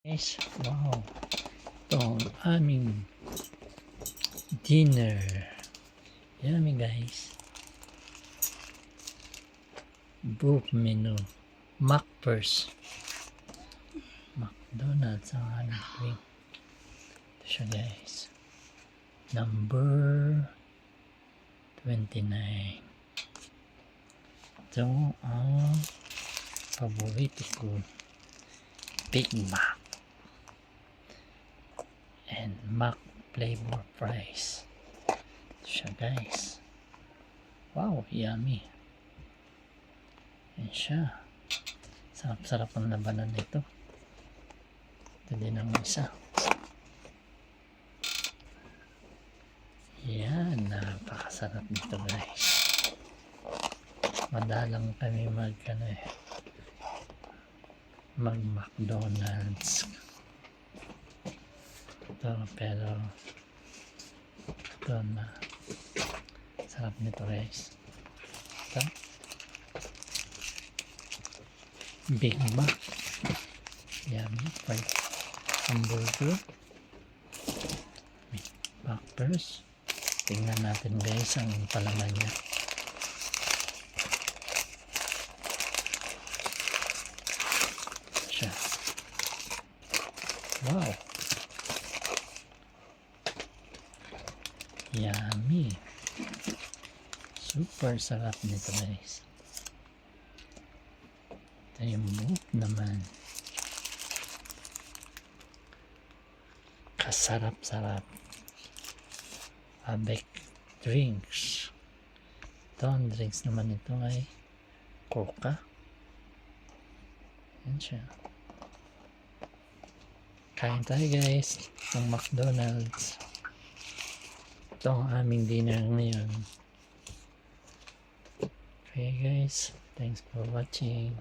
Guys, wow. Ito ang aming dinner. Yummy guys. Book menu. Macpers. McDonald's ang aming wing. Ito siya guys. Number 29. Ito ang paborito ko. Big Mac. And Mac flavor fries. Ito siya guys. Wow, yummy. Yan siya. Sarap-sarap ang labanan nito. Ito din ang isa. Yan, napakasarap nito guys. Madalang kami mag McDonald's. Ito, pero ito na sarap nito guys. Ito Big Mac, yummy fried hamburger, Macpers. Tingnan natin guys ang palaman niya. Siya. Wow, yummy, super sarap nito guys. Ito yung book naman, kasarap-sarap. Avec drinks. Ito ang drinks naman ito ay Coca. Yan siya. Kain tayo guys ng McDonald's. Ito ang aming dinner ngayon. Okay guys, thanks for watching.